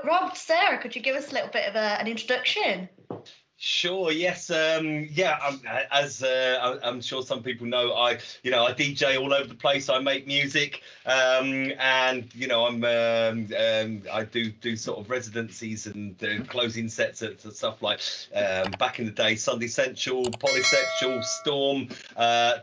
Rob, Sarah, could you give us a little bit of an introduction? Sure. Yes. Yeah. I'm sure some people know, I DJ all over the place. I make music, and I do sort of residencies and closing sets at stuff like back in the day, Sundissential, Polysexual, Storm,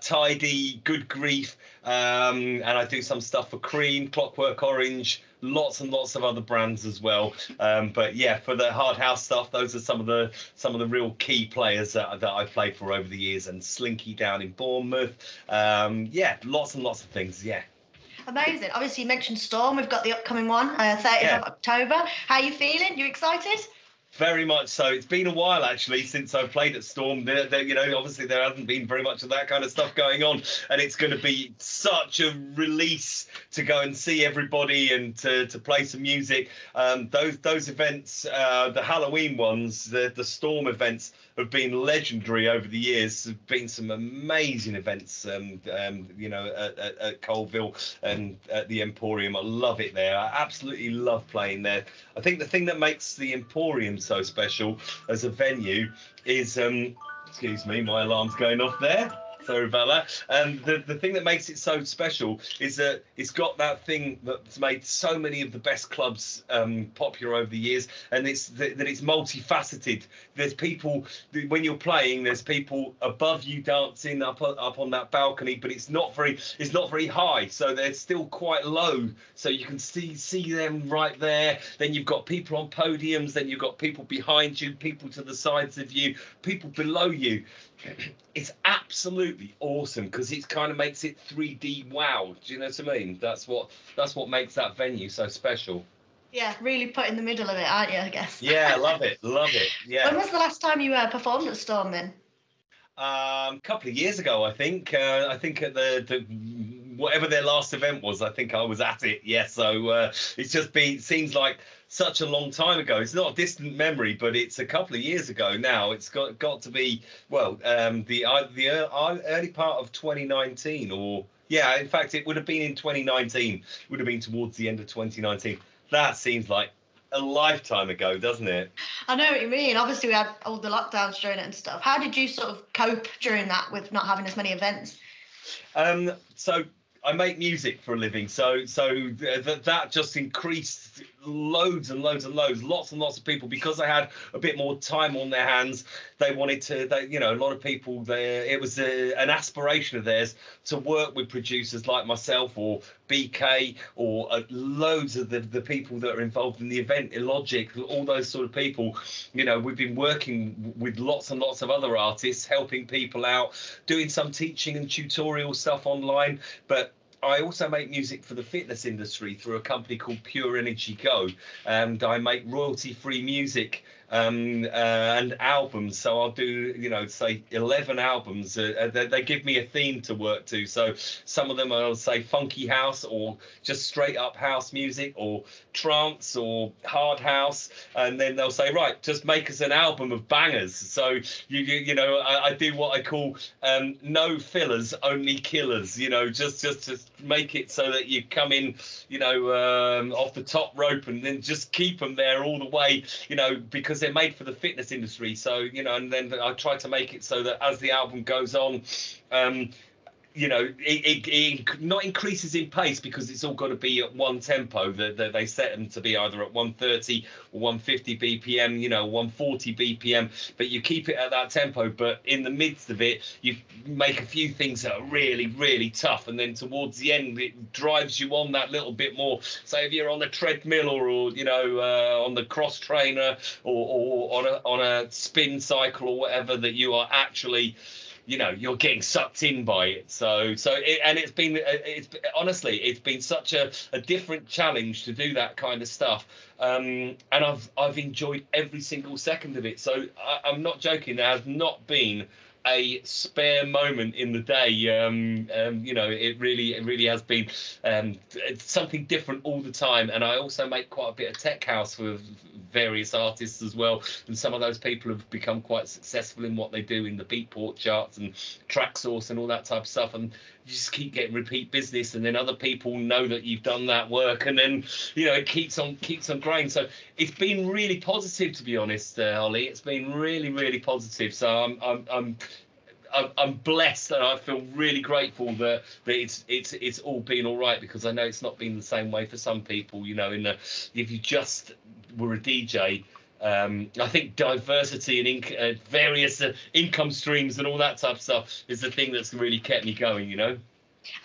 Tidy, GoodGreef, and I do some stuff for Cream, Clockwork Orange. Lots and lots of other brands as well, but yeah, for the hard house stuff, those are some of the real key players that I've played for over the years. And Slinky down in Bournemouth, yeah, lots and lots of things. Yeah, amazing. Obviously, you mentioned Storm. We've got the upcoming one, 30th of October. How are you feeling? You excited? Very much so. It's been a while actually since I've played at Storm. Obviously there hasn't been very much of that kind of stuff going on, and it's going to be such a release to go and see everybody and to play some music. Those events, the Halloween ones, the Storm events, have been legendary over the years. There've been some amazing events, at Colville and at the Emporium. I love it there. I absolutely love playing there. I think the thing that makes the Emporium so special as a venue is, excuse me, my alarm's going off there. Sorry about that. And the thing that makes it so special is that it's got that thing that's made so many of the best clubs popular over the years, and it's that it's multifaceted. There's people when you're playing. There's people above you dancing up on that balcony, but it's not very high, so they're still quite low. So you can see them right there. Then you've got people on podiums. Then you've got people behind you, people to the sides of you, people below you. It's absolutely awesome because it kind of makes it 3D wow. Do you know what I mean? That's what makes that venue so special. Yeah, really put in the middle of it, aren't you, I guess? Yeah, love it. Yeah. When was the last time you performed at Storm then? A couple of years ago, I think. I think at the whatever their last event was, I think I was at it. Yeah, so it's just seems like such a long time ago. It's not a distant memory, but it's a couple of years ago now. It's got to be the early part of 2019, or yeah, in fact, it would have been in 2019. It would have been towards the end of 2019. That seems like a lifetime ago, doesn't it? I know what you mean. Obviously, we had all the lockdowns during it and stuff. How did you sort of cope during that with not having as many events? So I make music for a living, so that just increased loads and loads and loads, lots and lots of people, because they had a bit more time on their hands. They wanted to, a lot of people there. It was an aspiration of theirs to work with producers like myself or BK or loads of the people that are involved in the event, Illogic, all those sort of people. We've been working with lots and lots of other artists, helping people out, doing some teaching and tutorial stuff online, but I also make music for the fitness industry through a company called Pure Energy Go, and I make royalty-free music and albums. So I'll do, say 11 albums. They give me a theme to work to. So some of them I'll say funky house or just straight up house music or trance or hard house. And then they'll say, right, just make us an album of bangers. So, I do what I call no fillers, only killers, just to make it so that you come in, off the top rope and then just keep them there all the way, because they're made for the fitness industry. So, and then I try to make it so that as the album goes on, it not increases in pace, because it's all got to be at one tempo. They set them to be either at 130 or 150 BPM, 140 BPM, but you keep it at that tempo. But in the midst of it, you make a few things that are really, really tough, and then towards the end, it drives you on that little bit more. So if you're on the treadmill or on the cross trainer or on a spin cycle or whatever, that you are actually, you're getting sucked in by it. It's been such a different challenge to do that kind of stuff. And I've enjoyed every single second of it. So I'm not joking. There has not been a spare moment in the day. It really has been something different all the time. And I also make quite a bit of tech house for various artists as well, and some of those people have become quite successful in what they do in the Beatport charts and Traxsource and all that type of stuff, and you just keep getting repeat business, and then other people know that you've done that work, and then it keeps on growing. So it's been really positive, to be honest, Holly. It's been really positive. So I'm blessed, and I feel really grateful that it's all been all right, because I know it's not been the same way for some people. If you just were a DJ, I think diversity and various income streams and all that type of stuff is the thing that's really kept me going.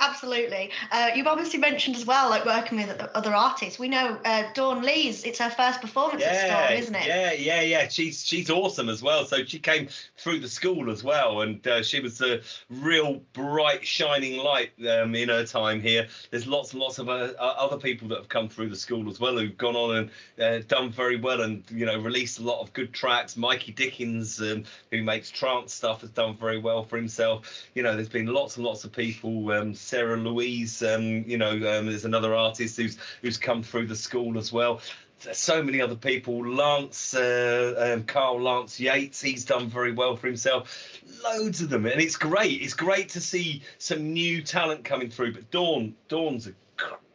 Absolutely. You've obviously mentioned as well, like working with other artists. We know Dawn Lee's, it's her first performance at Storm, isn't it? Yeah. She's awesome as well. So she came through the school as well, and she was a real bright, shining light in her time here. There's lots and lots of other people that have come through the school as well, who've gone on and done very well, and released a lot of good tracks. Mikey Dickens, who makes trance stuff, has done very well for himself. There's been lots and lots of people. Sarah Louise, there's another artist who's come through the school as well. There's so many other people. Carl Lance Yates, he's done very well for himself. Loads of them, and it's great. It's great to see some new talent coming through. But Dawn's an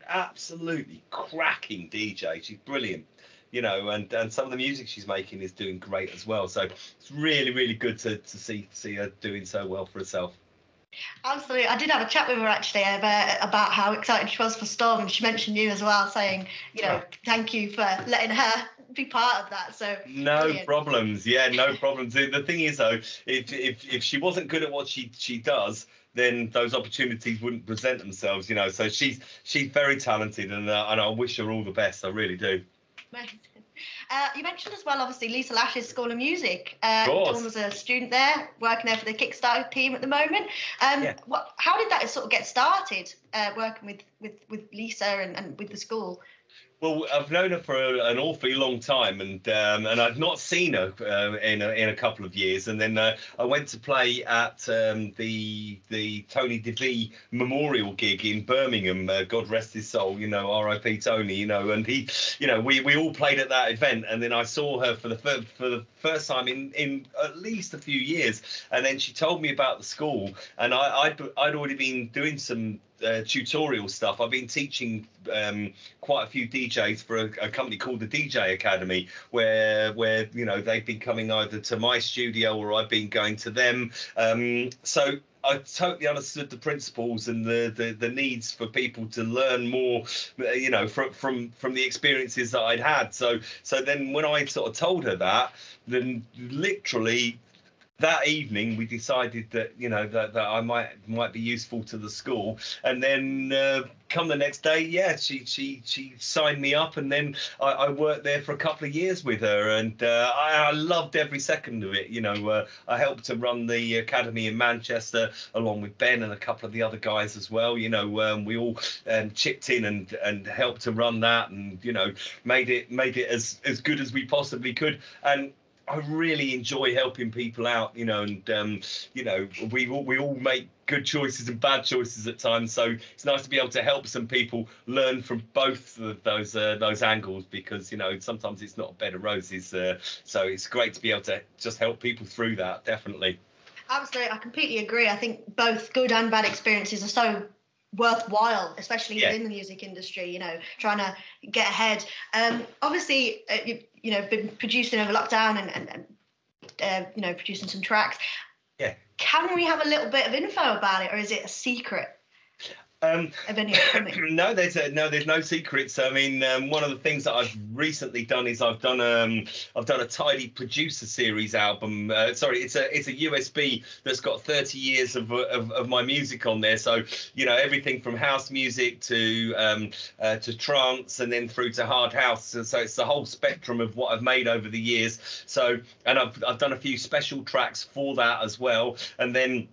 absolutely cracking DJ. She's brilliant. And some of the music she's making is doing great as well. So it's really good to see her doing so well for herself. Absolutely. I did have a chat with her actually about how excited she was for Storm, and she mentioned you as well, saying, thank you for letting her be part of that. So no brilliant. Problems. Yeah, no problems. The thing is though, if she wasn't good at what she does, then those opportunities wouldn't present themselves. So she's very talented, and I wish her all the best. I really do. Amazing. You mentioned as well, obviously, Lisa Lash's School of Music. Dawn was a student there, working there for the Kickstarter team at the moment. How did that sort of get started, working with Lisa and with the school? Well, I've known her for an awfully long time, and I've not seen her in a couple of years. And then I went to play at the Tony DeVee Memorial gig in Birmingham. God rest his soul, R.I.P. Tony. And he, we all played at that event. And then I saw her for the first time in at least a few years. And then she told me about the school, and I'd already been doing some tutorial stuff. I've been teaching quite a few DJs for a company called the DJ Academy, where they've been coming either to my studio or I've been going to them. So I totally understood the principles and the needs for people to learn more, from the experiences that I'd had. So then when I sort of told her that, then literally that evening we decided that that I might be useful to the school, and then come the next day, she signed me up, and then I worked there for a couple of years with her, and I loved every second of it. I helped to run the academy in Manchester along with Ben and a couple of the other guys as well. We all chipped in and helped to run that, and made it as good as we possibly could. And I really enjoy helping people out, we all make good choices and bad choices at times. So it's nice to be able to help some people learn from both of those angles, because sometimes it's not a bed of roses. So it's great to be able to just help people through that. Definitely. Absolutely, I completely agree. I think both good and bad experiences are so worthwhile, especially within the music industry, trying to get ahead. Obviously, you've been producing over lockdown and producing some tracks. Yeah. Can we have a little bit of info about it, or is it a secret? No, there's no secrets. I mean, one of the things that I've recently done is I've done a Tidy Producer Series album. It's a USB that's got 30 years of my music on there. So everything from house music to trance, and then through to hard house. So it's the whole spectrum of what I've made over the years. So, and I've done a few special tracks for that as well, and then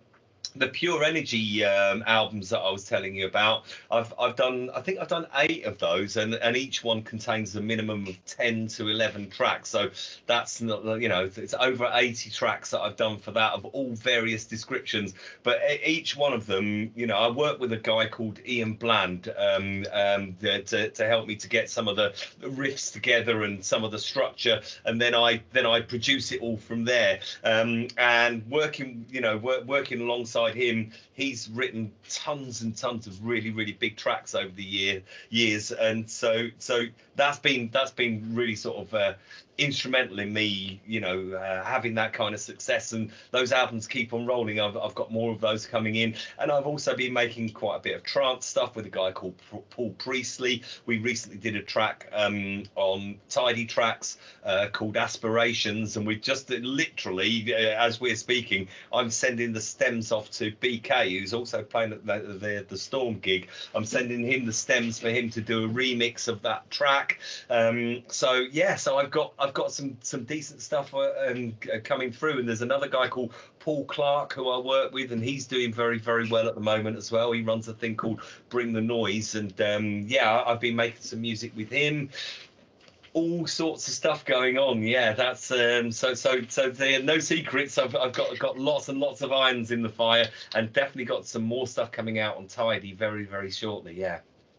the Pure Energy albums that I was telling you about, I've done, I think I've done 8 of those, and each one contains a minimum of 10 to 11 tracks. So that's not, you know, it's over 80 tracks that I've done for that, of all various descriptions. But each one of them, you know, I work with a guy called Ian Bland to help me to get some of the riffs together and some of the structure, and then I produce it all from there. And working, you know, working alongside him, he's written tons and tons of really big tracks over the years, and so that's been really sort of instrumental in me, you know, having that kind of success, and those albums keep on rolling. I've got more of those coming in, and I've also been making quite a bit of trance stuff with a guy called Paul Priestley. We recently did a track on Tidy Tracks called Aspirations, and we just literally, as we're speaking, I'm sending the stems off to BK, who's also playing at the Storm gig. I'm sending him the stems for him to do a remix of that track. So I've got some decent stuff coming through, and there's another guy called Paul Clark who I work with, and he's doing very well at the moment as well. He runs a thing called Bring the Noise, and I've been making some music with him. All sorts of stuff going on. Yeah, that's so there are no secrets. I've got lots and lots of irons in the fire, and definitely got some more stuff coming out on Tidy very shortly. Yeah.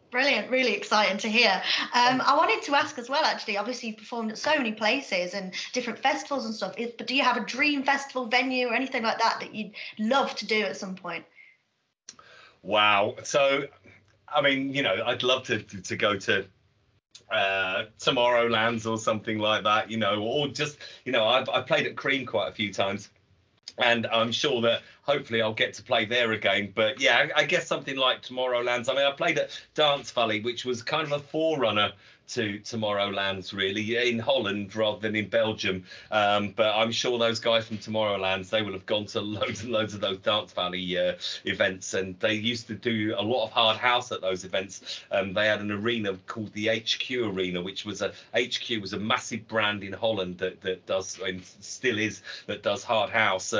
Brilliant, really exciting to hear. I wanted to ask as well, actually, obviously you've performed at so many places and different festivals and stuff, but do you have a dream festival venue or anything like that you'd love to do at some point? Wow. So, I mean, you know, I'd love to go to Tomorrowlands or something like that, you know, or just, you know, I played at Cream quite a few times, and I'm sure that hopefully I'll get to play there again. But yeah, I guess something like Tomorrowlands. I mean, I played at Dance Valley, which was kind of a forerunner to Tomorrowlands, really, in Holland rather than in Belgium. But I'm sure those guys from Tomorrowlands, they will have gone to loads and loads of those Dance Valley events, and they used to do a lot of hard house at those events. They had an arena called the HQ Arena, which was HQ was a massive brand in Holland that does, and still is, that does hard house.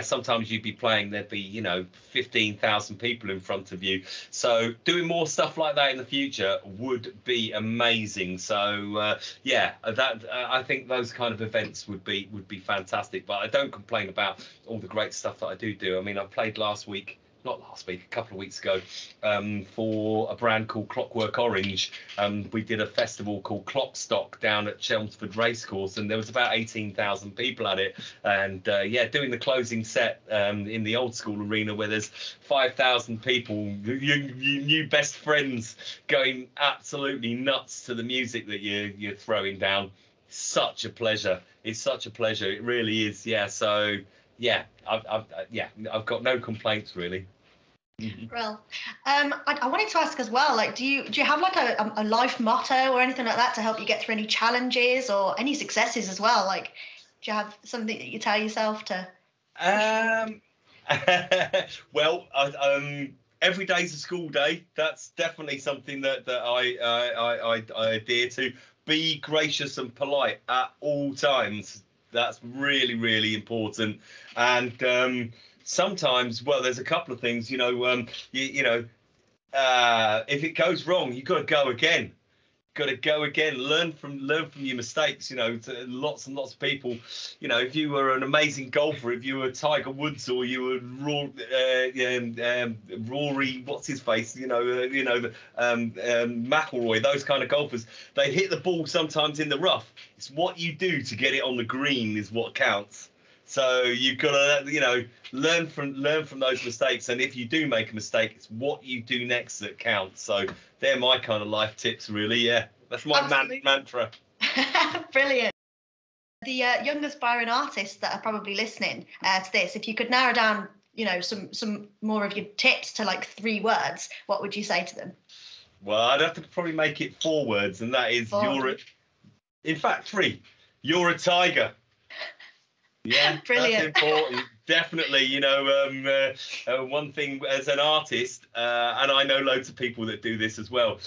Sometimes you'd be playing, there'd be, you know, 15,000 people in front of you. So doing more stuff like that in the future would be amazing. So I think those kind of events would be fantastic. But I don't complain about all the great stuff that I do. I mean, I played a couple of weeks ago, for a brand called Clockwork Orange. We did a festival called Clockstock down at Chelmsford Racecourse, and there was about 18,000 people at it. And doing the closing set in the old school arena where there's 5,000 people, you new best friends going absolutely nuts to the music that you're throwing down. Such a pleasure. It's such a pleasure. It really is. Yeah. So yeah, I've got no complaints really. Well, I wanted to ask as well, like, do you have like a life motto or anything like that to help you get through any challenges or any successes as well? Like, do you have something that you tell yourself to? Well, every day's a school day. That's definitely something that I adhere to. Be gracious and polite at all times. That's really important. And sometimes, well, there's a couple of things, you know, if it goes wrong, you've got to go again. Learn from your mistakes. You know, to lots and lots of people, you know, if you were an amazing golfer, if you were Tiger Woods or you were Rory, what's his face, McIlroy, those kind of golfers, they hit the ball sometimes in the rough. It's what you do to get it on the green is what counts. So you've got to, you know, learn from those mistakes. And if you do make a mistake, it's what you do next that counts. So they're my kind of life tips, really. Yeah, that's my mantra. Brilliant. The young aspiring artists that are probably listening to this, if you could narrow down, you know, some more of your tips to like 3 words, what would you say to them? Well, I'd have to probably make it 4 words, and that is 3. You're a tiger. Yeah, brilliant. That's important. Definitely, you know, one thing as an artist, and I know loads of people that do this as well,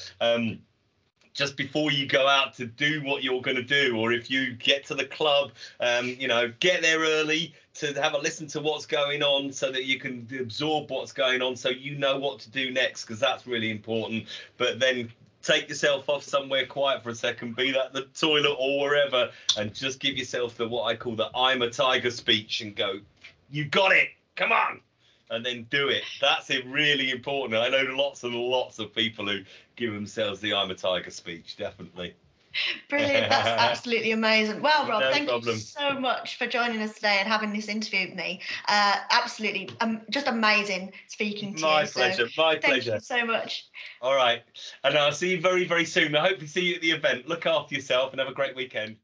just before you go out to do what you're going to do, or if you get to the club, get there early to have a listen to what's going on so that you can absorb what's going on so you know what to do next, because that's really important. But then take yourself off somewhere quiet for a second, be that the toilet or wherever, and just give yourself the what I call the I'm a tiger speech and go, you got it, come on, and then do it. That's really important. I know lots and lots of people who give themselves the I'm a tiger speech, definitely. Brilliant. That's absolutely amazing. Well, Rob, No thank problem. you so much for joining us today and having this interview with me. Absolutely just amazing speaking to you. My pleasure. My pleasure. Thank you so much. All right. And I'll see you very, very soon. I hope to see you at the event. Look after yourself and have a great weekend.